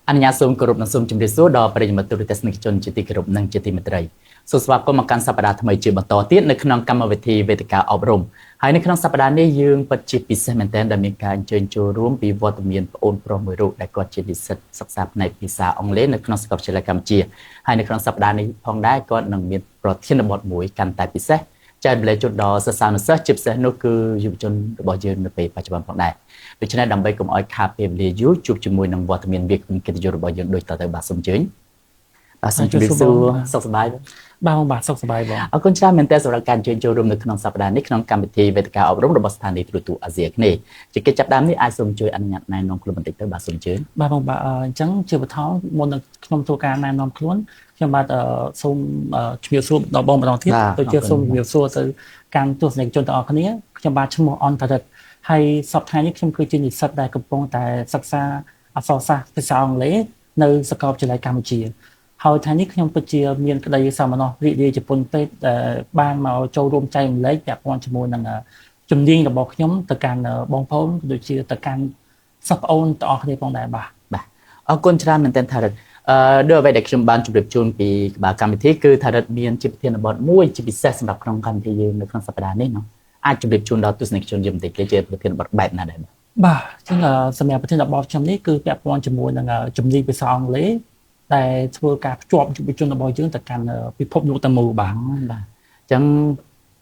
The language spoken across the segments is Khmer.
អនុញ្ញាតសូមគោរពនិងសូមជម្រាបសួរដល់ប្រិយមិត្តទូរទស្សនិកជនជាទីគោរពនិងជាទីមេត្រីសូមស្វាគមន៍មកកាន់សប្តាហ៍ថ្មីជាបន្តទៀតនៅក្នុងកម្មវិធីវេទិកាអប់រំហើយនៅក្នុងសប្តាហ៍នេះយើងពិតជាពិសេសមែនទែនដែលមានការអញ្ជើញចូលរួមពីវត្តមានប្អូនប្រុសមួយរូបដែលគាត់ជានិស្សិតសិក្សាផ្នែកភាសាអង់គ្លេសនៅក្នុងសាកលវិទ្យាល័យកម្ពុជាហើយនៅក្នុងសប្តាហ៍នេះផងដែរគាត់នឹងមានប្រធានបទមួយកាន់តែពិសេសចែករំលែកជូនដល់សិស្សានុសិស្សជាពិសេសនោះគឺយុវជនរបស់យើងនៅពេលបច្ចុប្បន្នផងដែរដូច្នេះដើម្បីកុំឲ្យខាតពេលវេលាយូរជួបជាមួយនឹងវត្តមានវាគ្មិនកិត្តិយសរបស់យើងដូចតទៅបាទសូមអញ្ជើញបាទសូមជម្រាបសួរសុខសប្បាយបាទសុខសប្បាយបងអរគុណច្រើនមែនទែនសម្រាប់ការអញ្ជើញចូលរួមនៅក្នុងសប្តាហ៍នេះក្នុងកម្មវិធីវេទិកាអប់រំរបស់ស្ថានីយ៍ទូរទស្សន៍អាស៊ីអាគ្នេយ៍ជាកិច្ចចាប់ផ្ដើមនេះអាចសូមជួយអនុញ្ញាតណែនាំខ្លួនបន្តិចទៅបាទសូមអញ្ជើញបាទបងបាទអញ្ចឹងជាបឋមមុននឹងខ្ញុំធ្វើការណែនាំខ្លួនខ្ញុំបាទសូមជម្រាបសួរដល់បងម្ដងទៀតដូចជាសូមជម្រាបសួរទៅកាន់ទស្សនិកជនទាំងអស់គ្នាខ្ញុំបាទឈ្មោះអន្តរិទ្ធហើយសប្តាហ៍នេះខ្ញុំគឺជានិស្សិតដែលកំពុងតែសិក្សាអក្សរសាស្ត្រភាសាអង់គ្លេសនៅសាកលវិទ្យាល័យកម្ពុជាហើយថ្ងៃនេះខ្ញុំពិតជាមានក្តីសោមនស្សរីករាយជាពន់ពេកដែលបានមកចូលរួមចែករំលែកពាក់ព័ន្ធជាមួយនឹងជំនាញរបស់ខ្ញុំទៅកាន់បងប្អូនដូចជាទៅកាន់សិស្សប្អូនទាំងអស់គ្នាផងដែរបាទអរគុណច្រើនមែនទែនថារិទ្ធដោយអ្វីដែលខ្ញុំបានជម្រាបជូនពីក្បាលកម្មវិធីគឺថារិទ្ធមានជាប្រធានបទមួយជាពិសេសសម្រាប់ក្នុងកម្មវិធីយើងនៅក្នុងសប្តាហ៍នេះនោះអាចជម្រាបជូនដល់ទស្សនិកជនយើងបន្តិចគេជាប្រធានបទបែបណាដែរបាទអញ្ចឹងសម្រាប់ប្រធានបទខ្ញុំនេះគឺពាក់ព័ន្ធជាមួយនឹងជំនាញភាសាអង់គ្លេសតែធ្វើការភ្ជាប់យុវជនរបស់យើងទៅកាន់ពិភពលោកទាំងមូលបាទអញ្ចឹង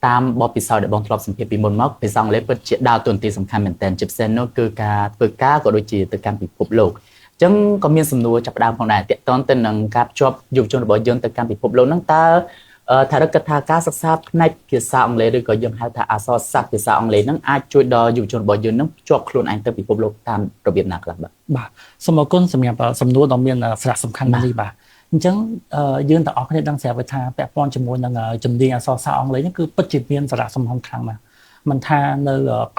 តាមបទពិសោធន៍ដែលបងធ្លាប់សម្ភាសពីមុនមកភាសាអង់គ្លេសពិតជាដើរតួនាទីសំខាន់មែនទែនជាពិសេសនោះគឺការធ្វើការក៏ដូចជាទៅកាន់ពិភពលោកអញ្ចឹងក៏មានសំណួរចាប់ផ្ដើមផងដែរទាក់ទងទៅនឹងការភ្ជាប់យុវជនរបស់យើងទៅកាន់ពិភពលោកហ្នឹងតើថារកថាការសិក្សាផ្នែកភាសាអង់គ្លេសឬក៏យើងហៅថាអក្សរសាស្ត្រភាសាអង់គ្លេសហ្នឹងអាចជួយដល់យុវជនរបស់យើងហ្នឹងភ្ជាប់ខ្លួនឯងទៅពិភពលោកតាមរបៀបណាខ្លះបាទសូមអរគុណសម្រាប់សំណួរដ៏មានសារៈសំខាន់នេះបាទអញ្ចឹងយើងទាំងអស់គ្នាដឹងស្រាប់ថាពាក់ព័ន្ធជាមួយនឹងជំនាញអក្សរសាស្ត្រអង់គ្លេសនេះគឺពិតជាមានសារៈសំខាន់ខ្លាំងណាស់មិនថាន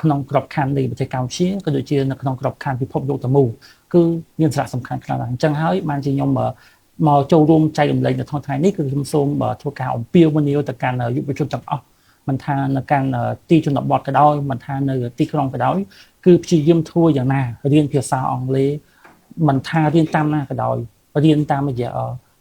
ៅក្នុងក្របខ័ណ្ឌនៃប្រទេសកម្ពុជាក៏ដូចជានៅក្នុងក្របខ័ណ្ឌពិភពលោកទាំងមូលគឺមានសារៈសំខាន់ខ្លាំងណាស់អញ្ចឹងហើយបានជាខ្ញុំមកចូលរួមចែករំលែកនៅក្នុងថ្ងៃនេះគឺខ្ញុំសូមធ្វើការអំពាវនាវទៅកាន់យុវជនទាំងអស់មិនថានៅកាន់ទីជនបទក៏ដោយមិនថានៅទីក្រុងក៏ដោយគឺព្យាយាមធ្វើយ៉ាងណារៀនភាសាអង់គ្លេសមិនថារៀនតាមណាក៏ដោយរៀនតាមរយៈ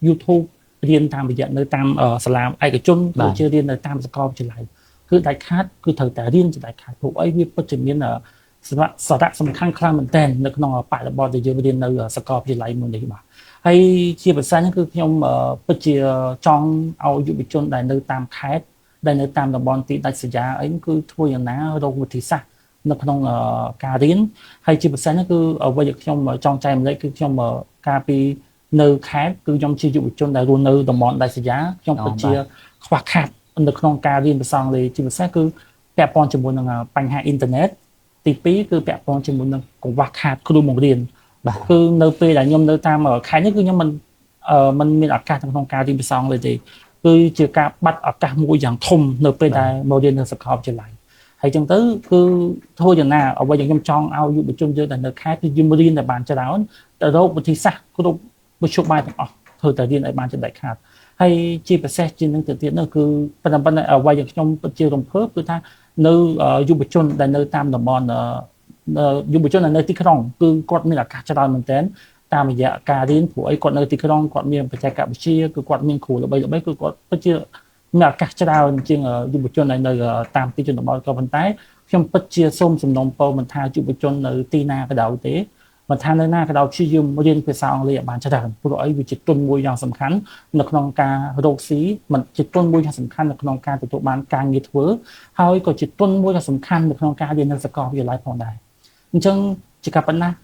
YouTube រៀនតាមរយៈនៅតាមសាលាឯកជនដូចជារៀននៅតាមសាកលវិទ្យាល័យគឺដាច់ខាតគឺត្រូវតែរៀនជាដាច់ខាតព្រោះអីវាពិតជាមានសារៈសំខាន់ខ្លាំងមែនទែននៅក្នុងបរិបទដែលយើងរៀននៅសាកលវិទ្យាល័យមួយនេះបាទហើយជាភាសានេះគឺខ្ញុំពិតជាចង់ឲ្យយុវជនដែលនៅតាមខេត្តដែលនៅតាមតំបន់ទីដាច់ស្រយាលអីគឺធ្វើយ៉ាងណារកវិធីសាស្ត្រនៅក្នុងការរៀនហើយជាភាសានេះគឺអ្វីដែលខ្ញុំចង់ចែករំលែកគឺខ្ញុំការពីនៅខេត្តគឺខ្ញុំជាយុវជនដែលរស់នៅតំបន់ដាច់ស្រយាលខ្ញុំពិតជាខ្វះខាតនៅក្នុងការរៀនភាសាអង់គ្លេសជាពិសេសគឺពាក់ព័ន្ធជាមួយនឹងបញ្ហាអ៊ីនធឺណិតទី2គឺពាក់ព័ន្ធជាមួយនឹងកង្វះខាតគ្រូបង្រៀនបាទគឺនៅពេលដែលខ្ញុំនៅតាមខេត្តនេះគឺខ្ញុំមិនមានឱកាសក្នុងការរៀនភាសាអង់គ្លេសទេគឺជាការបាត់ឱកាសមួយយ៉ាងធំនៅពេលដែលមករៀននៅសាកលវិទ្យាល័យហើយចឹងទៅគឺធ្វើយ៉ាងណាអ្វីដែលខ្ញុំចង់ឲ្យយុវជនយើងដែលនៅខេត្តគឺយើងរៀនតែបានច្រើនទៅរកវិធីសាស្ត្រគ្រប់មធ្យោបាយទាំងអស់ធ្វើតែរៀនឲ្យបានជាដាច់ខាតហើយជាពិសេសជាងនឹងទៅទៀតនោះគឺប៉ុន្តែអ្វីដែលខ្ញុំពិតជារំភើបគឺថានៅយុវជនដែលនៅតាមតំបន់យុវជនដែលនៅទីក្រុងគឺគាត់មានឱកាសច្រើនមែនទែនតាមរយៈការរៀនព្រោះអីគាត់នៅទីក្រុងគាត់មានបច្ចេកវិទ្យាគឺគាត់មានគ្រូល្បីៗគឺគាត់ពិតជាមានឱកាសច្រើនជាងយុវជនដែលនៅតាមទីជនបទក៏ប៉ុន្តែខ្ញុំពិតជាសូមសំណូមពរមិនថាយុវជននៅទីណាក៏ដោយទេមិនថានៅណាក៏ដោយព្យាយាមរៀនភាសាអង់គ្លេសឲ្យបានច្រើនព្រោះអីវាជាទុនមួយយ៉ាងសំខាន់នៅក្នុងការរកស៊ីមិនជាទុនមួយយ៉ាងសំខាន់នៅក្នុងការទទួលបានការងារធ្វើហើយក៏ជាទុនមួយយ៉ាងសំខាន់នៅក្នុងការរៀននៅសាកលវិទ្យាល័យផងដែរអញ្ចឹងជាការប៉ុណ្ណា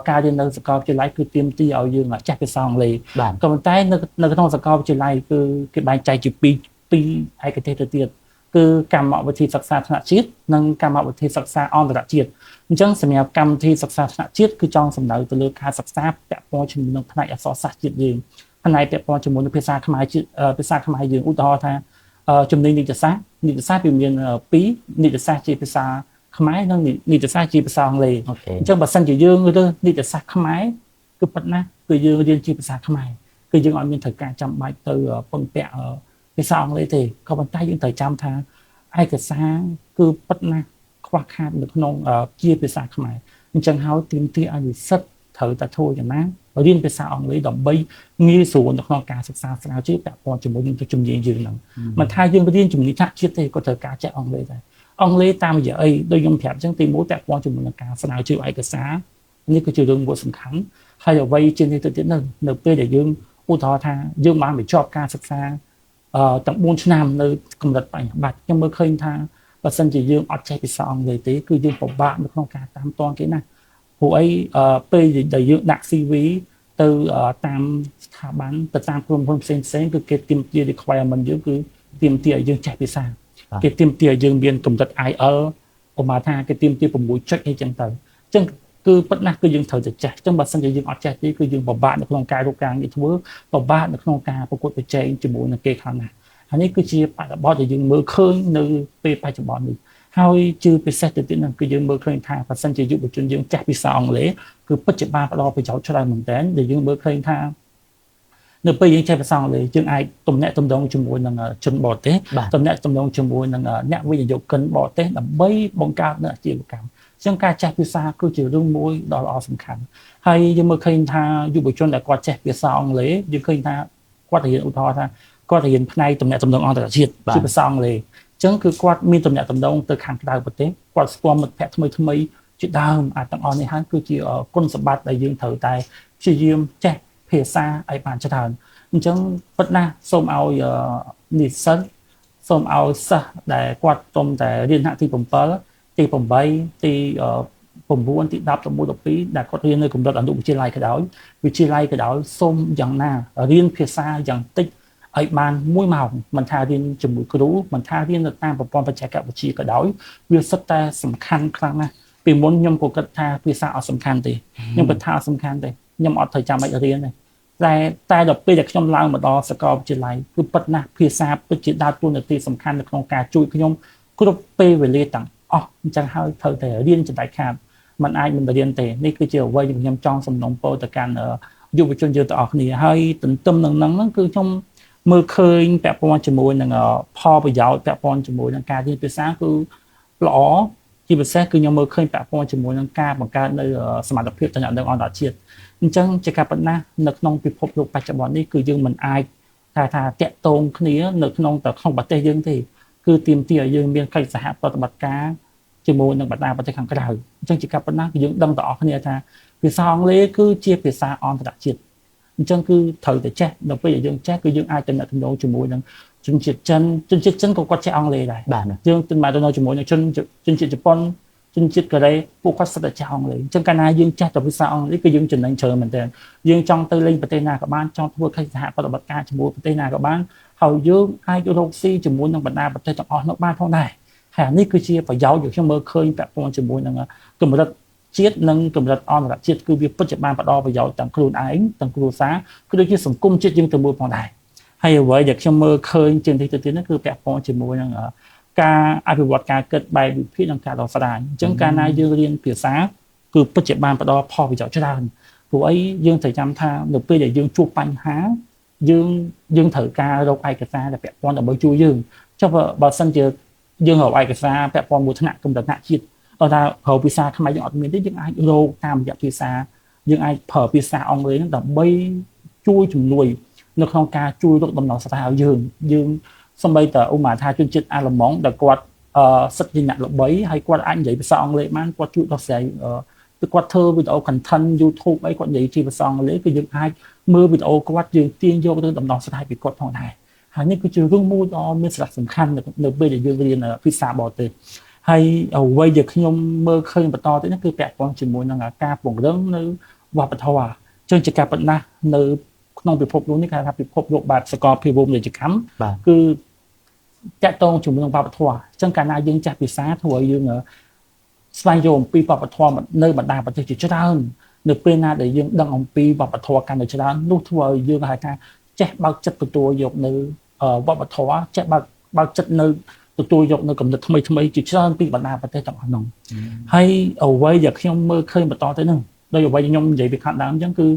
ការរៀននៅសាកលវិទ្យាល័យគឺទាមទារឲ្យយើងចេះភាសាអង់គ្លេសក៏ប៉ុន្តែនៅក្នុងសាកលវិទ្យាល័យគឺគេបែងចែកជាពីរឯកទេសទៅទៀតគឺកម្មវិធីសិក្សាថ្នាក់ជាតិនិងកម្មវិធីសិក្សាអន្តរជាតិអញ្ចឹងសម្រាប់កម្មវិធីសិក្សាថ្នាក់ជាតិគឺចង់សំដៅទៅលើការសិក្សាពាក់ព័ន្ធជាមួយនឹងផ្នែកអក្សរសាស្ត្រជាតិយើងផ្នែកពាក់ព័ន្ធជាមួយនឹងភាសាខ្មែរយើងឧទាហរណ៍ថាជំនាញនីតិសាស្ត្រវាមាន2នីតិសាស្ត្រជាភាសាខ្មែរនិងនីតិសាស្ត្រជាភាសាអង់គ្លេសអញ្ចឹងបើសិនជាយើងរើសនីតិសាស្ត្រខ្មែរគឺប៉ុណ្ណាគឺយើងរៀនជាភាសាខ្មែរគឺយើងអត់មានត្រូវការចាំបាច់ទៅពឹងពាក់ភាសាអង់គ្លេសទេក៏ប៉ុន្តែយើងត្រូវចាំថាឯកសារគឺប៉ុណ្ណាខ្វះខាតនៅក្នុងជាភាសាខ្មែរអញ្ចឹងហើយទាមទារឲ្យនិស្សិតត្រូវតែធ្វើយ៉ាងណា រៀនភាសាអង់គ្លេសដើម្បីងាយស្រួលនៅក្នុងការសិក្សាស្រាវជ្រាវពាក់ព័ន្ធជាមួយនឹងជំនាញយើងហ្នឹងមិនថាយើងរៀនជំនាញថ្នាក់ជាតិទេក៏ត្រូវការចេះអង់គ្លេសដែរអង់គ្លេសតាមរយៈអីដូចខ្ញុំប្រាប់អញ្ចឹងទីមួយពាក់ព័ន្ធជាមួយនឹងការស្រាវជ្រាវឯកសារនេះគឺជារឿងមួយសំខាន់ហើយអ្វីជាងនេះទៅទៀតនៅពេលដែលយើងឧទាហរណ៍ថាយើងបានបញ្ចប់ការសិក្សាទាំង4ឆ្នាំនៅកម្រិតបញ្ញត្តិខ្ញុំមើលឃើញថាបើសិនជាយើងអត់ចេះភាសាអង់គ្លេសទេគឺយើងពិបាកនៅក្នុងការតាមទាន់គេណាព្រោះអីពេលដែលយើងដាក់ CV ទៅតាមស្ថាប័នទៅតាមក្រុមហ៊ុនផ្សេងៗគឺគេទាមទារ requirement យើងគឺទាមទារឲ្យយើងចេះភាសាគេទាមទារឲ្យយើងមានកម្រិត IELTS ឧបមាថាគេទាមទារ6ចុចអីចឹងទៅអញ្ចឹងគឺប៉ុណ្ណាគឺយើងត្រូវតែចេះអញ្ចឹងបើសិនជាយើងអត់ចេះទេគឺយើងពិបាកនៅក្នុងការរកការងារធ្វើពិបាកនៅក្នុងការប្រកួតប្រជែងជាមួយនឹងគេខ្លាំងណាស់ហើយនេះគឺជាបរិបទដែលយើងមើលឃើញនៅពេលបច្ចុប្បន្ននេះហើយជាពិសេសទៅទៀតនោះគឺយើងមើលឃើញថាបើសិនជាយុវជនយើងចេះភាសាអង់គ្លេសគឺពិតជាបានផ្ដល់ប្រយោជន៍ច្រើនមែនទែនដែលយើងមើលឃើញថានៅពេលយើងចេះភាសាអង់គ្លេសយើងអាចទំនាក់ទំនងជាមួយនឹងជនបរទេសទំនាក់ទំនងជាមួយនឹងអ្នកវិនិយោគិនបរទេសដើម្បីបង្កើតនូវអាជីវកម្មអញ្ចឹងការចេះភាសាគឺជារឿងមួយដ៏ល្អសំខាន់ហើយយើងមើលឃើញថាយុវជនដែលគាត់ចេះភាសាអង់គ្លេសយើងឃើញថាគាត់រៀនឧទាហរណ៍ថាគាត់រៀនផ្នែកទំនាក់ទំនងអន្តរជាតិជាភាសាអង់គ្លេសអញ្ចឹងគឺគាត់មានទំនាក់ទំនងទៅខាងក្រៅប្រទេសគាត់ស្គាល់មិត្តភ័ក្តិថ្មីជាដើមអាចទាំងអស់នេះហើយគឺជាគុណសម្បត្តិដែលយើងត្រូវតែព្យាយាមចេះភាសាឲ្យបានច្រើនអញ្ចឹងពិតណាស់សូមឲ្យនិស្សិតសូមឲ្យសិស្សដែលគាត់ទុំតែរៀនថ្នាក់ទី7ទី8ទី9ទី10 11 12ដែលគាត់រៀននៅកម្រិតអនុវិទ្យាល័យក៏ដោយវិទ្យាល័យក៏ដោយសូមយ៉ាងណារៀនភាសាយ៉ាងតិចឲ្យបាន1ម៉ោងមិនថារៀនជាមួយគ្រូមិនថារៀននៅតាមប្រព័ន្ធបច្ចេកវិទ្យាក៏ដោយវាសិតតែសំខាន់ខ្លាំងណាស់ពីមុនខ្ញុំក៏គិតថាភាសាអត់សំខាន់ទេខ្ញុំគិតថាអត់សំខាន់ទេខ្ញុំអត់ត្រូវចាំបាច់រៀនទេតែដល់ពេលដែលខ្ញុំឡើងមកដល់សាកលវិទ្យាល័យគឺពិតណាស់ភាសាពិតជាដើរតួនាទីសំខាន់នៅក្នុងការជួយខ្ញុំគ្រប់ពេលវេលាទាំងអស់អញ្ចឹងហើយត្រូវតែរៀនចំណែកខាតมันអាចមិនរៀនទេនេះគឺជាអ្វីដែលខ្ញុំចង់សំណូមពរទៅកាន់យុវជនយើងទាំងអស់គ្នាហើយទន្ទឹមនឹងហ្នឹងគឺខ្ញុំមើលឃើញពាក់ព័ន្ធជាមួយនឹងផលប្រយោជន៍ពាក់ព័ន្ធជាមួយនឹងការរៀនភាសាគឺល្អជាពិសេសគឺខ្ញុំមើលឃើញពាក់ព័ន្ធជាមួយនឹងការបង្កើតនៅសមត្ថភាពទំនាក់ទំនងអន្តរជាតិអញ្ចឹងជាការប៉ុណ្ណានៅក្នុងពិភពលោកបច្ចុប្បន្ននេះគឺយើងមិនអាចថាតាក់ទងគ្នានៅក្នុងប្រទេសយើងទេគឺទាមទារឲ្យយើងមានកិច្ចសហប្រតិបត្តិការជាមួយនឹងបណ្ដាប្រទេសខាងក្រៅអញ្ចឹងជាការប៉ុណ្ណាគឺយើងដឹងទាំងអស់គ្នាថាភាសាអង់គ្លេសគឺជាភាសាអន្តរជាតិអញ្ចឹងគឺត្រូវតែចេះដល់ពេលយើងចេះគឺយើងអាចទំនាក់ទំនងជាមួយនឹងជនជាតិចិនក៏គាត់ចេះអង់គ្លេសដែរយើងទំនាក់ទំនងជាមួយនឹងជនជាតិជប៉ុនជនជាតិកូរ៉េពួកគាត់សិតតែចេះអង់គ្លេសអញ្ចឹងកាលណាយើងចេះតែភាសាអង់គ្លេសគឺយើងចំណេញច្រើនមែនទែនយើងចង់ទៅលេងប្រទេសណាក៏បានចង់ធ្វើកិច្ចសហប្រតិបត្តិការជាមួយប្រទេសណាក៏បានហើយយើងអាចរកស៊ីជាមួយនឹងបណ្ដាប្រទេសទាំងអស់នោះបានផងដែរហើយនេះគឺជាប្រយោជន៍ដែលខ្ញុំមើលឃើញពាក់ព័ន្ធជាមួយនឹងកម្រិតជាតិនិងកម្រិតអន្តរជាតិគឺវាពិតជាបានផ្ដល់ប្រយោជន៍ទាំងខ្លួនឯងទាំងគ្រួសារគឺដូចជាសង្គមជាតិយើងទៅមួយផងដែរហើយអ្វីដែលខ្ញុំមើលឃើញជាងនេះទៅទៀតនោះគឺពាក់ព័ន្ធជាមួយនឹងការអភិវឌ្ឍការគិតបែបវិភាគនិងការដោះស្រាយអញ្ចឹងកាលណាយើងរៀនភាសាគឺពិតជាបានផ្ដល់ផលប្រយោជន៍ច្រើនព្រោះអីយើងត្រូវចាំថានៅពេលដែលយើងជួបបញ្ហាយើងត្រូវការរកឯកសារដែលពាក់ព័ន្ធដើម្បីជួយយើងចុះបើសិនជាយើងរកឯកសារពាក់ព័ន្ធមួយថ្នាក់កម្រិតថ្នាក់ជាតិដល់ថារកភាសាខ្មែរយើងអត់មានទេយើងអាចរកតាមរយៈភាសាយើងអាចប្រើភាសាអង់គ្លេសដើម្បីជួយជំនួយនៅក្នុងការជួយរកដំណោះស្រាយឲ្យយើងសម្បីតែឧបមាថាជនជាតិអាល្លឺម៉ង់ដែលគាត់សិទ្ធិជាអ្នកល្បីហើយគាត់អាចនិយាយភាសាអង់គ្លេសបានគាត់ជួយដោះស្រាយគឺគាត់ធ្វើវីដេអូ content YouTube អីគាត់និយាយជាភាសាអង់គ្លេសគឺយើងអាចមើលវីដេអូគាត់យើងទាញយកទៅដំណោះស្រាយពីគាត់ផងដែរហើយនេះគឺជារឿងមួយដ៏មានសារៈសំខាន់នៅពេលដែលយើងរៀនភាសាបរទេសហើយអ្វីដែលខ្ញុំមើលឃើញបន្តទៅនេះគឺពាក់ព័ន្ធជាមួយនឹងការពង្រឹងនៅវប្បធម៌ចឹងជាការប៉ុណ្ណានៅក្នុងពិភពលោកនេះគេថាពិភពលោកបែបសកលភាវូបនីយកម្មគឺតាក់ទងជាមួយនឹងវប្បធម៌អញ្ចឹងកាលណាយើងចេះភាសាធ្វើឲ្យយើងស្វែងយល់អំពីវប្បធម៌នៅបណ្ដាប្រទេសជាច្រើននៅពេលណាដែលយើងដឹងអំពីវប្បធម៌កាន់តែច្រើននោះធ្វើឲ្យយើងហៅថាចេះបើកចិត្តទទួលយកនៅវប្បធម៌ចេះបើកចិត្តនៅទទួលយកនៅគំនិតថ្មីជាច្រើនពីបណ្ដាប្រទេសទាំងអស់នោះហើយអ្វីដែលខ្ញុំមើលឃើញបន្តទៅនោះដោយអ្វីខ្ញុំនិយាយពីខាងដើមអញ្ចឹងគឺ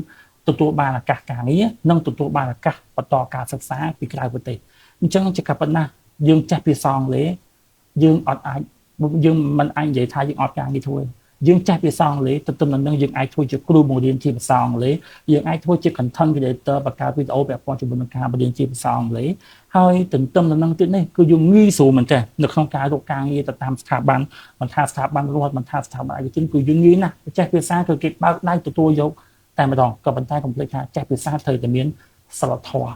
ទទួលបានឱកាសការងារនិងទទួលបានឱកាសបន្តការសិក្សាពីក្រៅប្រទេសអញ្ចឹងជាការប៉ុណ្ណាយើងចេះភាសាអង់គ្លេសយើងមិនអាចនិយាយថាយើងអត់ការងារធ្វើ យើងចាស់ភាសាអង់គ្លេសទន្ទឹមនឹងយើងអាចធ្វើជាគ្រូបង្រៀនជាភាសាអង់គ្លេសយើងអាចធ្វើជា content creator បង្កើតវីដេអូពាក់ព័ន្ធជាមួយនឹងការបង្រៀនជាភាសាអង់គ្លេសហើយទន្ទឹមនឹងទៀតនេះគឺយើងងាយស្រួលមែនតើនៅក្នុងការរកការងារទៅតាមស្ថាប័នមិនថាស្ថាប័នរដ្ឋមិនថាស្ថាប័នឯកជនគឺយើងងាយណាស់ចេះភាសាគឺគេបើកដៃទទួលយកតែម្ដងក៏ប៉ុន្តែកុំភ្លេចថាចេះភាសាត្រូវតែមានសិលធម៌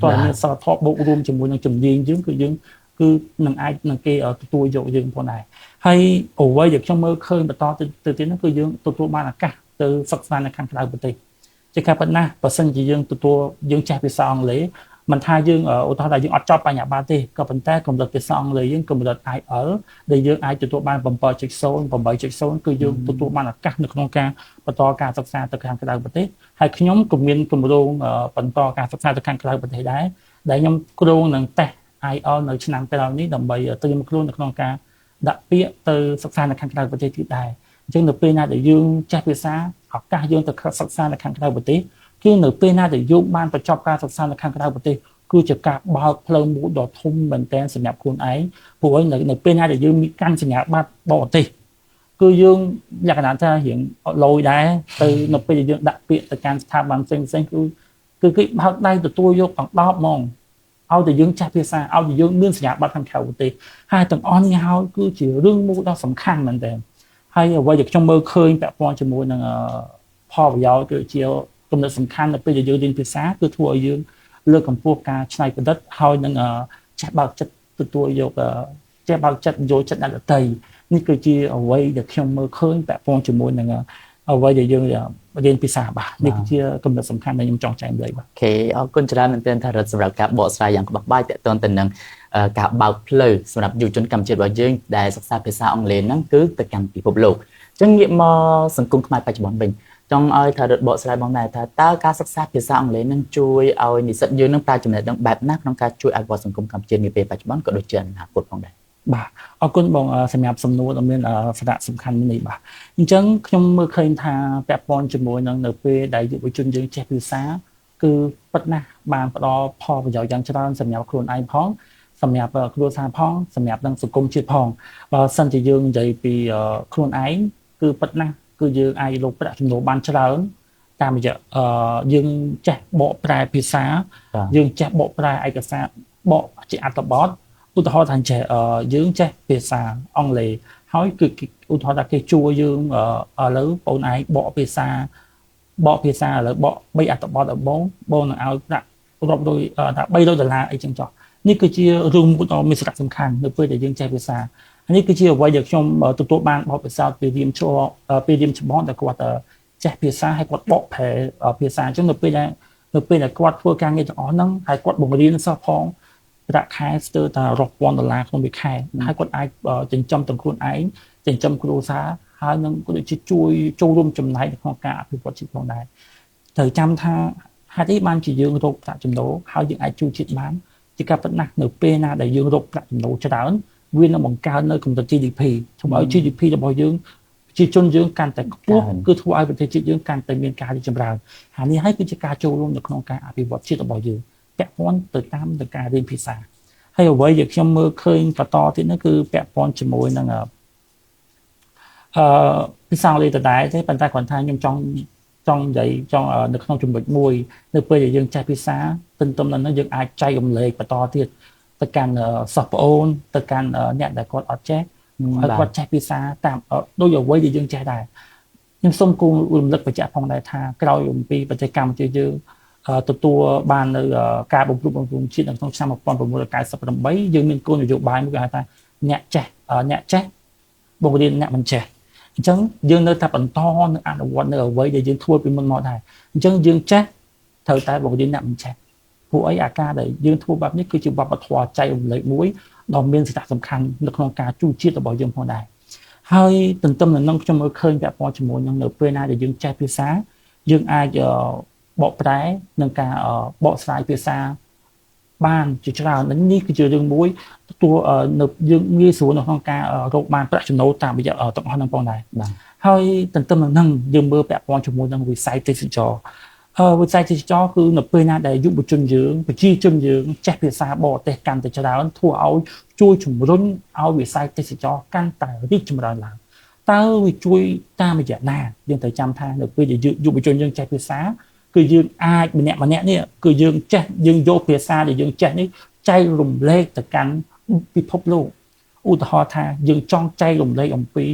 តើមានសិលធម៌បូករួមជាមួយនឹងជំនាញយើងគឺយើងគឺនឹងអាចនឹងគេទទួលយកយើងផងដែរហើយអ្វីដែលខ្ញុំមើលឃើញបន្តទៅទៀតនោះគឺយើងទទួលបានឱកាសទៅសិក្សានៅខាងក្រៅប្រទេសជាការប៉ុណ្ណាបើសិនជាយើងទទួលយើងចេះភាសាអង់គ្លេសមិនថាយើងឧទាហរណ៍ថាយើងអត់ចប់បញ្ញត្តិបត្រទេក៏ប៉ុន្តែកម្រិតភាសាអង់គ្លេសយើងកម្រិត IELTS ដែលយើងអាចទទួលបាន 7.0 8.0 គឺយើងទទួលបានឱកាសនៅក្នុងការបន្តការសិក្សាទៅខាងក្រៅប្រទេសហើយខ្ញុំក៏មានគម្រោងបន្តការសិក្សាទៅខាងក្រៅប្រទេសដែរដែលខ្ញុំគ្រោងនឹងតេស្ត IELTS នៅឆ្នាំក្រោយនេះដើម្បីត្រៀមខ្លួននៅក្នុងការដាក់ពាក្យទៅសិក្សានៅខាងក្រៅប្រទេសទៀតដែរអញ្ចឹងនៅពេលណាដែលយើងចេះភាសាឱកាសយើងទៅសិក្សានៅខាងក្រៅប្រទេសគឺនៅពេលណាដែលយើងបានបញ្ចប់ការសិក្សានៅខាងក្រៅប្រទេសគឺជាការបើកផ្លូវមួយដ៏ធំមែនទែនសម្រាប់ខ្លួនឯងព្រោះនៅពេលណាដែលយើងមានកាន់សញ្ញាបត្របរទេសគឺយើងលក្ខណៈថារៀងលយដែរទៅនៅពេលដែលយើងដាក់ពាក្យទៅកាន់ស្ថាប័នផ្សេងគឺគេបើកដៃទទួលយកទាំង10ហ្មងឲ្យតែយើងចេះភាសាឲ្យតែយើងមានសញ្ញាបត្រខាងក្រៅប្រទេសហើយទាំងអស់នេះហើយគឺជារឿងមួយដ៏សំខាន់មែនទែនហើយអ្វីដែលខ្ញុំមើលឃើញពាក់ព័ន្ធជាមួយនឹងផលប្រយោជន៍គឺជាគំនិតសំខាន់នៅពេលដែលយើងរៀនភាសាគឺធ្វើឲ្យយើងលើកកម្ពស់ការច្នៃប្រឌិតហើយនឹងចេះបើកចិត្តទទួលយកចេះបើកចិត្តយកចិត្តអ្នកដទៃនេះគឺជាអ្វីដែលខ្ញុំមើលឃើញពាក់ព័ន្ធជាមួយនឹងអ្វីដែលយើងរៀនភាសាបាទនេះគឺជាគំនិតសំខាន់ដែលខ្ញុំចង់ចែករំលែកបាទអូខេអរគុណច្រើនមែនទែនថារដ្ឋសម្រាប់ការបកស្រាយយ៉ាងក្បោះក្បាយតកតងទៅនឹងការបើកផ្លូវសម្រាប់យុវជនកម្ពុជារបស់យើងដែលសិក្សាភាសាអង់គ្លេសហ្នឹងគឺទៅកាន់ពិភពលោកអញ្ចឹងងាកមកសង្គមខ្មែរបច្ចុប្បន្នវិញចង់ឲ្យថារដ្ឋបកស្រាយបងដែរថាតើការសិក្សាភាសាអង់គ្លេសនឹងជួយឲ្យនិស្សិតយើងនឹងប្រើចំណេះដឹងបែបណាក្នុងការជួយអភិវឌ្ឍសង្គមកម្ពុជានាពេលបច្ចុប្បន្នក៏ដូចជាអនាគតផងដែរបាទអរគុណបងសម្រាប់សំណួរដ៏មានសារៈសំខាន់នេះបាទអញ្ចឹងខ្ញុំមើលឃើញថាពាក់ព័ន្ធជាមួយនឹងនៅពេលដែលយុវជនយើងចេះភាសាគឺពិតណាស់បានផ្ដល់ផលប្រយោជន៍យ៉ាងច្រើនសម្រាប់ខ្លួនឯងផងសម្រាប់គ្រួសារផងសម្រាប់នឹងសង្គមជាតិផងបើសិនជាយើងនិយាយពីខ្លួនឯងគឺពិតណាស់គឺយើងអាចរកប្រាក់ចំណូលបានច្រើនតាមរយៈយើងចេះបកប្រែភាសាយើងចេះបកប្រែឯកសារបកជាអត្ថបទឧទាហរណ៍ថាយើងចេះភាសាអង់គ្លេសហើយគឺឧទាហរណ៍ថាគេជួយើងឥឡូវបងឯងបកភាសាឥឡូវបក3អត្ថបទឲ្យបងនឹងឲ្យប្រាក់រាប់ដោយថា$300អីចឹងចុះនេះគឺជារឿងមួយដ៏មានសារៈសំខាន់នៅពេលដែលយើងចេះភាសានេះគឺជាអ្វីដែលខ្ញុំទទួលបានបទពិសោធន៍ពីរៀនច្បងតែគាត់ចេះភាសាហើយគាត់បកប្រែភាសាអញ្ចឹងនៅពេលដែលគាត់ធ្វើការងារទាំងអស់ហ្នឹងហើយគាត់បង្រៀនសិស្សផងប្រាក់ខែស្ទើរតែរាប់ពាន់ដុល្លារក្នុងមួយខែហើយគាត់អាចចិញ្ចឹមទាំងខ្លួនឯងចិញ្ចឹមគ្រួសារហើយនឹងក៏ដូចជាជួយចូលរួមចំណែកក្នុងការអភិវឌ្ឍជាតិផងដែរត្រូវចាំថាហេតុអីបានជាយើងរកប្រាក់ចំណូលហើយយើងអាចជួយជាតិបានជាការពិតណាស់នៅពេលណាដែលយើងរកប្រាក់ចំណូលច្រើនវានឹងបង្កើននៅកម្រិត GDP ធ្វើឲ្យ GDP របស់យើងប្រជាជនយើងកាន់តែខ្ពស់គឺធ្វើឲ្យប្រទេសជាតិយើងកាន់តែមានការរីកចម្រើនហើយនេះហើយគឺជាការចូលរួមនៅក្នុងការអភិវឌ្ឍជាតិរបស់យើងពាក់ព័ន្ធទៅតាមការរៀនភាសាហើយអ្វីដែលខ្ញុំមើលឃើញបន្តទៀតនោះគឺពាក់ព័ន្ធជាមួយនឹងភាសាអង់គ្លេសដដែលទេប៉ុន្តែគ្រាន់តែខ្ញុំចង់និយាយនៅក្នុងចំណុចមួយនៅពេលដែលយើងចេះភាសាទន្ទឹមនឹងនោះយើងអាចចែករំលែកបន្តទៀតទៅកាន់សិស្សប្អូនទៅកាន់អ្នកដែលគាត់អត់ចេះហើយគាត់ចេះភាសាតាមដូចអ្វីដែលយើងចេះដែរខ្ញុំសូមគូរំលឹកបញ្ជាក់ផងដែរថាក្រោយអំពីប្រទេសកម្ពុជាយើងទទួលបាននៅការបំរុងបំរុងជាតិនៅក្នុងឆ្នាំ1998យើងមានគោលនយោបាយមួយគេហៅថាអ្នកចេះបង្រៀនអ្នកមិនចេះអញ្ចឹងយើងនៅតែបន្តនឹងអនុវត្តនៅអ្វីដែលយើងធ្វើពីមុនមកដែរអញ្ចឹងយើងចេះត្រូវតែបង្រៀនអ្នកមិនចេះព្រោះអីអាការដែលយើងធ្វើបែបនេះគឺជាវប្បធម៌ចែករំលែកមួយដ៏មានសារៈសំខាន់នៅក្នុងការជួយជាតិរបស់យើងផងដែរហើយទន្ទឹមនឹងនោះខ្ញុំមើលឃើញពាក់ព័ន្ធជាមួយនឹងនៅពេលណាដែលយើងចេះភាសាយើងអាចបកប្រែនឹងការបកស្រាយភាសាបានជាច្រើននេះគឺជារឿងមួយទទួលនៅយើងងាយស្រួលនៅក្នុងការរកបានប្រាក់ចំណូលតាមរយៈទាំងអស់ហ្នឹងផងដែរបាទហើយទន្ទឹមនឹងហ្នឹងយើងមើលពាក់ព័ន្ធជាមួយនឹងវិស័យទេសចរវិស័យទេសចរគឺនៅពេលណាដែលយុវជនយើងប្រជាជនយើងចេះភាសាបរទេសកាន់តែច្រើនធ្វើឲ្យជួយជំរុញឲ្យវិស័យទេសចរកាន់តែរីកចម្រើនឡើង តើវាជួយតាមរយៈណាយើងត្រូវចាំថានៅពេលដែលយុវជនយើងចេះភាសាគឺយើងអាចម្នាក់នេះគឺយើងចេះយើងយកភាសាដែលយើងចេះនេះចែករំលែកទៅកាន់ពិភពលោកឧទាហរណ៍ថាយើងចង់ចែករំលែកអំពី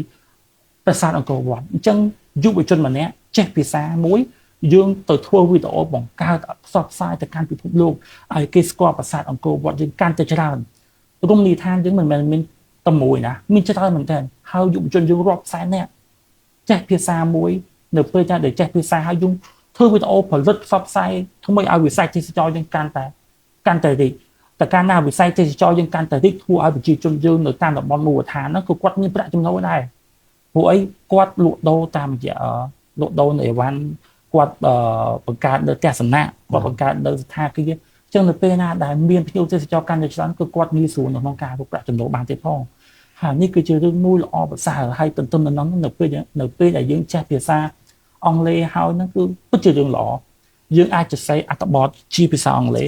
ប្រាសាទអង្គរវត្តអញ្ចឹងយុវជនម្នាក់ចេះភាសាមួយយើងទៅធ្វើវីដេអូបង្កើតផ្សព្វផ្សាយទៅកាន់ពិភពលោកឲ្យគេស្គាល់ប្រាសាទអង្គរវត្តយើងកាន់តែច្រើនរមណីយដ្ឋានយើងមិនមែនមានតែមួយណាមានច្រើនមែនតើហើយយុវជនយើងរាប់សែននាក់ចេះភាសាមួយនៅពេលដែលចេះភាសាហើយយើងធ្វើវីដេអូផលិតផ្សព្វផ្សាយធ្វើឲ្យវិស័យទេសចរយើងកាន់តែរីកតែកាលណាវិស័យទេសចរយើងកាន់តែរីកធ្វើឲ្យប្រជាជនយើងនៅតាមតំបន់មូលដ្ឋានហ្នឹងគឺគាត់មានប្រាក់ចំណូលដែរព្រោះអីគាត់លក់ដូរតាមរយៈលក់ដូរនៅអីវ៉ាន់គាត់បង្កើតនៅទស្សនៈគាត់បង្កើតនៅស្ថានភាពអញ្ចឹងនៅពេលណាដែលមានភ្ញៀវទេសចរកាន់តែច្រើនគឺគាត់ងាយស្រួលនៅក្នុងការរកប្រាក់ចំណូលបានទៀតផងហើយនេះគឺជារឿងមួយល្អប្រសើរហើយទន្ទឹមនឹងនោះនៅពេលដែលយើងចេះភាសាអង់គ្លេសហើយហ្នឹងគឺពិតជារឿងល្អយើងអាចសរសេរអត្ថបទជាភាសាអង់គ្លេស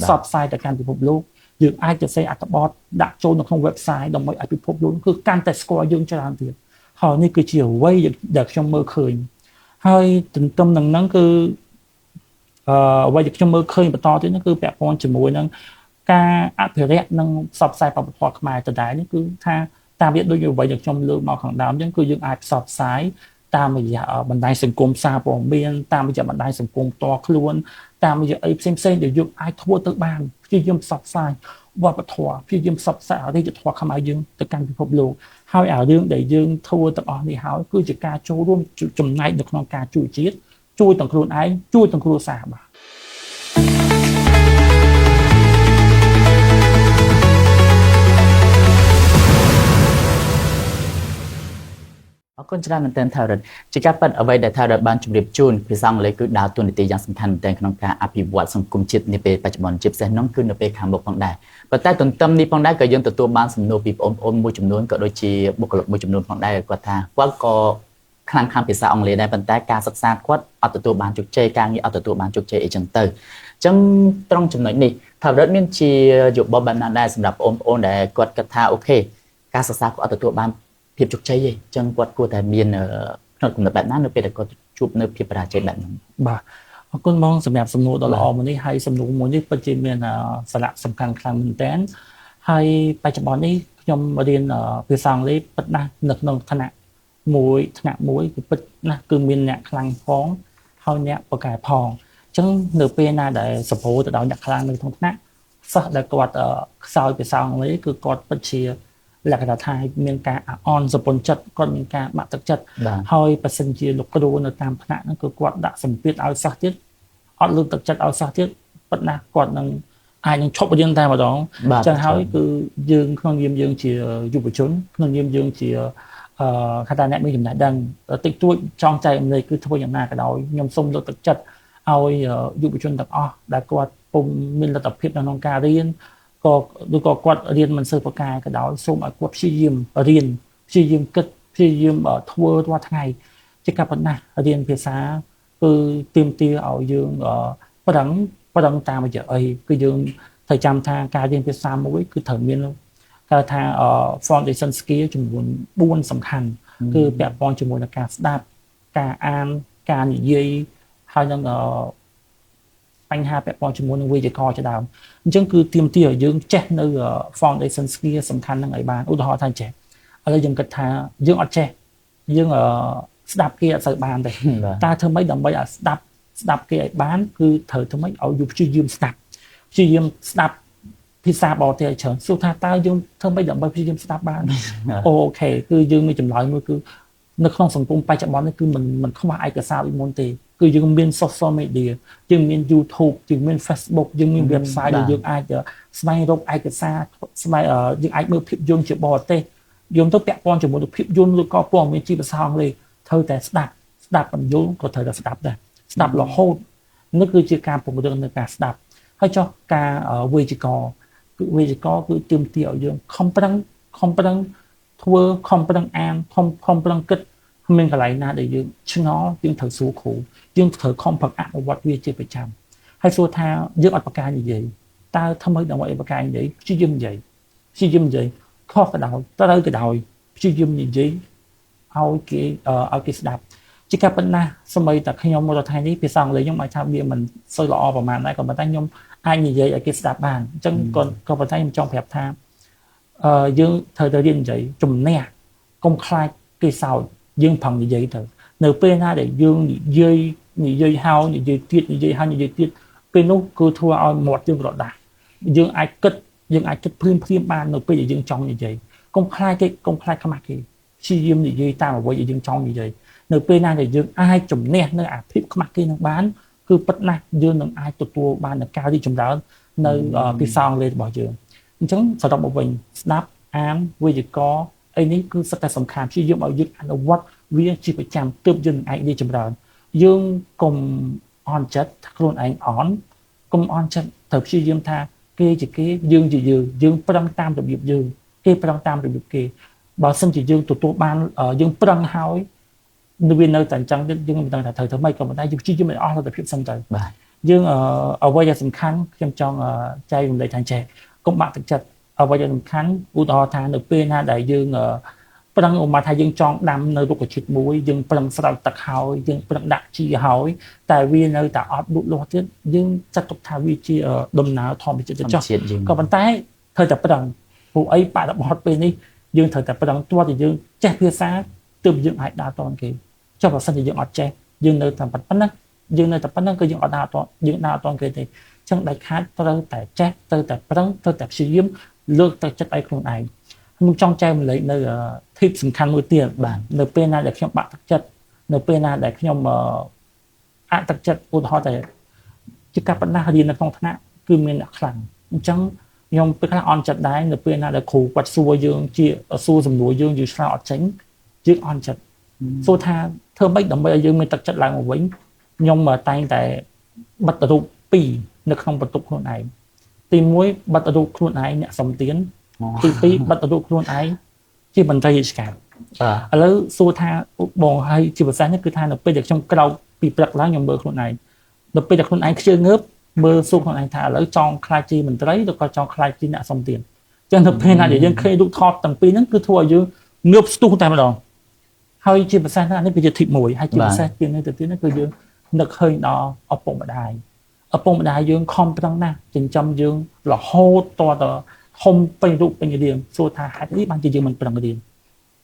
ផ្សព្វផ្សាយទៅកាន់ពិភពលោកយើងអាចសរសេរអត្ថបទដាក់ចូលនៅក្នុង website ដើម្បីឲ្យពិភពលោកគឺកាន់តែស្គាល់យើងច្រើនទៀតហើយនេះគឺជាអ្វីដែលខ្ញុំមើលឃើញហើយទន្ទឹមនឹងហ្នឹងគឺអ្វីដែលខ្ញុំមើលឃើញបន្តទៀតហ្នឹងគឺពាក់ព័ន្ធជាមួយនឹងការអភិរក្សនិងផ្សព្វផ្សាយវប្បធម៌ខ្មែរដដែលនេះគឺថាតាមរយៈដូចអ្វីដែលខ្ញុំលើកមកខាងដើមអញ្ចឹងគឺយើងអាចផ្សព្វផ្សាយតាមរយៈបណ្ដាញសង្គមសារព័ត៌មានតាមរយៈបណ្ដាញសង្គមផ្ទាល់ខ្លួនតាមរយៈអីផ្សេងដែលយើងអាចធ្វើទៅបានព្យាយាមផ្សព្វផ្សាយវប្បធម៌ព្យាយាមផ្សព្វផ្សាយអរិយធម៌ខ្មែរយើងទៅកាន់ពិភពលោកហើយអារឿងដែលយើងធ្វើទាំងអស់នេះហើយគឺជាការចូលរួមចំណែកនៅក្នុងការជួយជាតិជួយទាំងខ្លួនឯងជួយទាំងគ្រួសារបាទអរគុណច្រើនមែនទែនថារិតជាការប៉ັດអ្វីដែលថារិតបានជម្រាបជូនភាសាអង់គ្លេសគឺដើរតួនាទីយ៉ាងសំខាន់មែនទែនក្នុងការអភិវឌ្ឍសង្គមជាតិនាពេលបច្ចុប្បន្នជាពិសេសនោះគឺនៅពេលខាងមុខផងដែរប៉ុន្តែទន្ទឹមនេះផងដែរក៏យើងទទួលបានសំណួរពីបងប្អូនមួយចំនួនក៏ដូចជាបុគ្គលិកមួយចំនួនផងដែរគាត់ថាគាត់ក៏ខ្លាំងខាងភាសាអង់គ្លេសដែរប៉ុន្តែការសិក្សាគាត់អត់ទទួលបានជោគជ័យការងារអត់ទទួលបានជោគជ័យអីចឹងទៅអញ្ចឹងត្រង់ចំណុចនេះថារិតមានជាយោបល់បែបណាដែរសម្រាប់បងប្អូនដែលគាត់គិតថាអូខេការសិក្សាគាត់អត់ទទួលបានភាពជោគជ័យទេអញ្ចឹងគាត់គួរតែមានផ្នត់គំនិតបែបណានៅពេលដែលគាត់ជួបនៅភាពបរាជ័យបែបហ្នឹងបាទអរគុណបងសម្រាប់សំណួរដ៏ល្អមួយនេះហើយសំណួរមួយនេះពិតជាមានសារៈសំខាន់ខ្លាំងមែនទែនហើយបច្ចុប្បន្ននេះខ្ញុំរៀនភាសាអង់គ្លេសពិតណាស់នៅក្នុងថ្នាក់មួយគឺពិតណាស់គឺមានអ្នកខ្លាំងផងហើយអ្នកបកកែផងអញ្ចឹងនៅពេលណាដែលសម្ពោធទៅដល់អ្នកខ្លាំងនៅក្នុងថ្នាក់សិស្សដែលគាត់ខ្សោយភាសាអង់គ្លេសគឺគាត់ពិតជាលក្ខណៈថាមានការអន់សពុនចិត្តគាត់មានការបាក់ទឹកចិត្តហើយបើសិនជាលោកគ្រូនៅតាមថ្នាក់ហ្នឹងគឺគាត់ដាក់សម្ពាធឲ្យសិស្សទៀតអត់លើកទឹកចិត្តឲ្យសិស្សទៀតប៉ុន្តែគាត់នឹងអាចនឹងឈប់រៀនតែម្ដងអញ្ចឹងហើយគឺយើងក្នុងនាមយើងជាយុវជនក្នុងនាមយើងជាថាអ្នកមានចំណេះដឹងតិចតួចចង់ចែករំលែកគឺធ្វើយ៉ាងណាក៏ដោយខ្ញុំសូមលើកទឹកចិត្តឲ្យយុវជនទាំងអស់ដែលគាត់ពុំមានលទ្ធភាពក្នុងការរៀនឬក៏គាត់រៀនមិនសូវប្រកែក៏ដោយសូមឲ្យគាត់ព្យាយាមរៀនព្យាយាមគិតព្យាយាមធ្វើរាល់ថ្ងៃជាការប៉ុណ្ណារៀនភាសាគឺទាមទារឲ្យយើងប្រឹងតាមរយៈអីគឺយើងត្រូវចាំថាការរៀនភាសាមួយគឺត្រូវមានគេថា foundation skill ចំនួន4សំខាន់គឺពាក់ព័ន្ធជាមួយនឹងការស្ដាប់ការអានការនិយាយហើយនឹងបញ្ហាពាក់ព័ន្ធជាមួយនឹងវេយ្យាករណ៍ជាដើមអញ្ចឹងគឺទាមទារឲ្យយើងចេះនៅ foundation skill សំខាន់ហ្នឹងឲ្យបានឧទាហរណ៍ថាចេះឥឡូវយើងគិតថាយើងអត់ចេះយើងស្ដាប់គេអត់សូវបានទេតើធ្វើម៉េចដើម្បីឲ្យស្ដាប់គេឲ្យបានគឺត្រូវធ្វើម៉េចឲ្យយើងព្យាយាមស្ដាប់ភាសាបរទេសច្រើនសួរថាតើយើងធ្វើម៉េចដើម្បីព្យាយាមស្ដាប់បានអូខេគឺយើងមានចម្លើយមួយគឺនៅក្នុងសង្គមបច្ចុប្បន្ននេះគឺមិនខ្វះឯកសារដូចមុនទេគឺយើងមាន social media យើងមាន YouTube យើងមាន Facebook យើងមាន website ដែលយើងអាចស្វែងរកឯកសារយើងអាចមើលភាពយន្តជាបរទេសយើងទៅពាក់ព័ន្ធជាមួយនឹងភាពយន្តឬក៏ព័ត៌មានជាភាសាអង់គ្លេសត្រូវតែស្ដាប់បញ្យល់ក៏ត្រូវតែស្ដាប់ដែរស្ដាប់រហូតនេះគឺជាការពង្រឹងនៅការស្ដាប់ហើយចុះការវេយ្យាករណ៍គឺទាមទារឲ្យយើងខំប្រឹងធ្វើខំប្រឹងអានខំប្រឹងគិតមានកន្លែងណាដែលយើងឆ្ងល់យើងត្រូវសួរគ្រូយើងត្រូវខំប្រឹងអនុវត្តវាជាប្រចាំហើយសួរថាយើងអត់បកកាយនិយាយតើធ្វើម៉េចដើម្បីបកកាយនិយាយព្យាយាមនិយាយខុសក៏ដោយត្រូវក៏ដោយព្យាយាមនិយាយ ឲ្យគេស្ដាប់ជាការប៉ុណ្ណាសម័យតែខ្ញុំមកដល់ថ្ងៃនេះភាសាអង់គ្លេសខ្ញុំអាចថាវាមិនសូវល្អប្រហែលដែរក៏ប៉ុន្តែខ្ញុំអាចនិយាយឲ្យគេស្ដាប់បានអញ្ចឹងក៏ប៉ុន្តែខ្ញុំចង់ប្រាប់ថាយើងត្រូវតែរៀននិយាយជំនះកុំខ្លាចគេសោចយើងប្រឹងនិយាយទៅនៅពេលណាដែលយើងនិយាយហើយនិយាយទៀតពេលនោះគឺធ្វើឲ្យមាត់យើងរដាស់យើងអាចគិតភ្លាមបាននៅពេលដែលយើងចង់និយាយកុំខ្លាចគេកុំខ្លាចខ្មាស់គេព្យាយាមនិយាយតាមអ្វីដែលយើងចង់និយាយនៅពេលណាដែលយើងអាចជំនះនៅអាភិបខ្មាស់គេនឹងបានគឺពិតណាស់យើងនឹងអាចទទួលបាននូវការរីកចម្រើននៅភាសាអង់គ្លេសរបស់យើងអញ្ចឹងសរុបមកវិញស្ដាប់អានវេយ្យាករណ៍អីនេះគឺសិតតែសំខាន់ព្យាយាមឲ្យយើងអនុវត្តវាជាប្រចាំទើបយើងអាចរីកចម្រើនយើងកុំអន់ចិត្តខ្លួនឯងកុំអន់ចិត្តត្រូវព្យាយាមថាគេជាគេយើងជាយើងប្រឹងតាមរបៀបយើងគេប្រឹងតាមរបៀបគេបើសិនជាយើងទទួលបានយើងប្រឹងហើយវានៅតែអញ្ចឹងទៀតយើងមិនដឹងថាត្រូវធ្វើម៉េចក៏ប៉ុន្តែយើងព្យាយាមឲ្យអស់លទ្ធភាពសិនទៅបាទយើងអ្វីដែលសំខាន់ខ្ញុំចង់ចែករំលែកថាចេះកុំបាក់ទឹកចិត្តអ្វីដែលសំខាន់ឧទាហរណ៍ថានៅពេលណាដែលយើងប្រឹងមកថាយើងចង់ដាំនៅរុក្ខជាតិមួយយើងប្រឹងស្រោចទឹកហើយយើងប្រឹងដាក់ជីហើយតែវានៅតែអត់លូតលាស់ទៀតយើងចាត់ទុកថាវាជាដំណើរធម្មជាតិទៅចុះក៏ប៉ុន្តែត្រូវតែប្រឹងព្រោះអីបរិបទពេលនេះយើងត្រូវតែប្រឹងទាល់តែយើងចេះភាសាទើបយើងអាចដើរតនគេចុះបើសិនជាយើងអត់ចេះយើងនៅតែប៉ុណ្ណឹងគឺយើងអត់ដើរតយើងដើរតនគេទេអញ្ចឹងដាច់ខាតត្រូវតែចេះត្រូវតែប្រឹងត្រូវតែព្យាយាមលើកទឹកចិត្តឲ្យខ្លួនឯងខ្ញុំចង់ចែកម្លែកនៅ tip សំខាន់មួយទៀតបាទនៅពេលណាដែលខ្ញុំបាក់ទឹកចិត្តនៅពេលណាដែលខ្ញុំអត់ទឹកចិត្តឧទាហរណ៍តែជាការបណ្ដារៀននៅក្នុងថ្នាក់គឺមានអ្នកខ្លាំងអញ្ចឹងខ្ញុំពេលខ្លះអន់ចិត្តដែរនៅពេលណាដែលគ្រូគាត់សួរយើងជាសួរសំណួរយើងឆ្លើយអត់ចេញយើងអន់ចិត្តសួរថាធ្វើម៉េចដើម្បីឲ្យយើងមានទឹកចិត្តឡើងមកវិញខ្ញុំតែងតែបិទរូប2នៅក្នុងបន្ទប់ខ្លួនឯងទី1បិទរូបខ្លួនឯងអ្នកសំទានទី2បិទរូបខ្លួនឯងជាមន្ត្រីរាជការឥឡូវសួរថាបងហើយជាភាសានេះគឺថានៅពេលដែលខ្ញុំក្រោកពីព្រឹកឡើងខ្ញុំមើលខ្លួនឯងនៅពេលដែលខ្លួនឯងខ្ជិលងើបមើលសួរខ្លួនឯងថាឥឡូវចង់ខ្លាចជាមន្ត្រីឬក៏ចង់ខ្លាចជាអ្នកសំទានអញ្ចឹងនៅពេលណាដែលយើងឃើញរូបថតទាំងពីរហ្នឹងគឺធ្វើឲ្យយើងងើបស្ទុះតែម្ដងហើយជាភាសានេះគឺជា tip 1ហើយជាភាសាទៀតនេះទៅទៀតគឺយើងនឹកឃើញដល់ឪពុកម្ដាយយើងខំប្រឹងណាស់ចិញ្ចឹមយើងរហូតតទៅហុំពេញរូបពេញរាងសួរថាហេតុនេះបានជាយើងមិនប្រឹងរៀន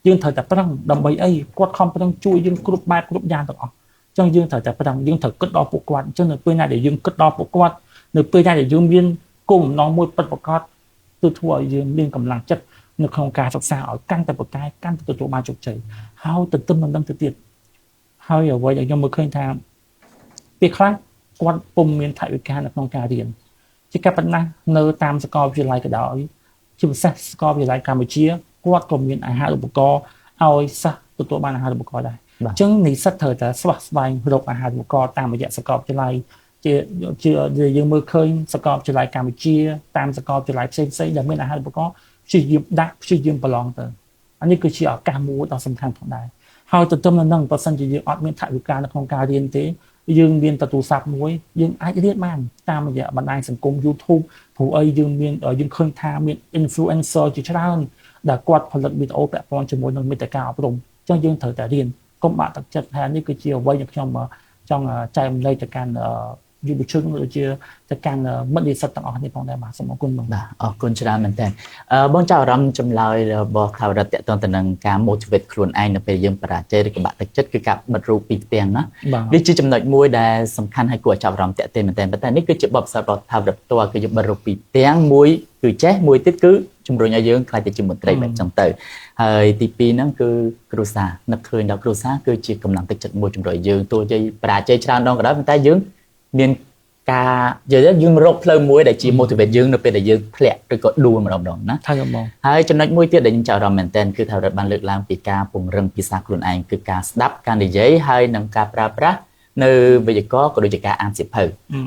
យើងត្រូវតែប្រឹងដើម្បីអីគាត់ខំប្រឹងជួយយើងគ្រប់បែបគ្រប់យ៉ាងទាំងអស់អញ្ចឹងយើងត្រូវតែប្រឹងយើងត្រូវគិតដល់ពួកគាត់អញ្ចឹងនៅពេលណាដែលយើងគិតដល់ពួកគាត់នៅពេលណាដែលយើងមានគោលបំណងមួយពិតប្រាកដគឺធ្វើឲ្យយើងមានកម្លាំងចិត្តនៅក្នុងការសិក្សាឲ្យកាន់តែប្រកែកកាន់តែទទួលបានជោគជ័យហើយទន្ទឹមនឹងទៅទៀតហើយអ្វីដែលខ្ញុំមើលឃើញថាពេលខ្លះគាត់ពុំមានថវិកានៅក្នុងការរៀនជាការប៉ុណ្ណានៅតាមសាកលវិទ្យាល័យក៏ដោយជាពិសេសសាកលវិទ្យាល័យកម្ពុជាគាត់ក៏មានអាហារូបករណ៍ឲ្យសិស្សទទួលបានអាហារូបករណ៍ដែរអញ្ចឹងនិស្សិតត្រូវតែស្វះស្វែងរកអាហារូបករណ៍តាមរយៈសាកលវិទ្យាល័យជាយើងមើលឃើញសាកលវិទ្យាល័យកម្ពុជាតាមសាកលវិទ្យាល័យផ្សេងៗដែលមានអាហារូបករណ៍ព្យាយាមប្រឡងទៅអានេះគឺជាឱកាសមួយដ៏សំខាន់ផងដែរហើយទន្ទឹមនឹងបើសិនជាយើងអត់មានថវិកានៅក្នុងការរៀនទេយើងមានទូរស័ព្ទមួយយើងអាចរៀនបានតាមរយៈបណ្ដាញសង្គម YouTube ព្រោះអីយើងឃើញថាមាន influencer ជាច្រើនដែលគាត់ផលិតវីដេអូពាក់ព័ន្ធជាមួយនឹងមេតិកាអប់រំអញ្ចឹងយើងត្រូវតែរៀនកុំបាក់ទឹកចិត្តថានេះគឺជាអ្វីដែលខ្ញុំចង់ចែករំលែកទៅកាន់យុវជនដូចជាទៅកាន់មិត្តនិស្សិតទាំងអស់គ្នាផងដែរបាទសូមអរគុណបងបាទអរគុណច្រើនមែនតើបងចៅអារម្មណ៍ចម្លើយរបស់ថាវរដ្ឋតទៅទៅនឹងការ motivate ខ្លួនឯងនៅពេលយើងបរាជ័យឬក៏បាក់ទឹកចិត្តគឺការបិទរូបពីផ្ទាំងណាវាជាចំណុចមួយដែលសំខាន់ឲ្យគួរចាប់អារម្មណ៍តេមែនតើប៉ុន្តែនេះគឺជាបបផ្សោតរបស់ថាវរដ្ឋផ្ទាល់គឺយើងបិទរូបពីផ្ទាំងមួយគឺចេះមួយទៀតគឺជំរុញឲ្យយើងខ្លាចទៅជាមន្ត្រីបែបចឹងទៅហើយទី2ហ្នឹងគឺគ្រួសារនឹកឃើញដល់គ្រួសារគឺជាកម្លាំងទឹកចិត្តមួយជំរុញយើងទោះជាបរាជ័យច្រើនដងក៏ដោយប៉ុន្តែយើងមានការយើងរកផ្លូវមួយដែលជា motivate យើងនៅពេលដែលយើងធ្លាក់ឬក៏ដួលម្ដងណាថាបងហើយចំណុចមួយទៀតដែលខ្ញុំចង់រំមែនតើគឺថារដ្ឋបានលើកឡើងពីការពង្រឹងភាសាខ្លួនឯងគឺការស្ដាប់ការនិយាយហើយនិងការប្រើប្រាស់នៅវេយ្យាករណ៍ក៏ដូចជាការអានសៀវភៅ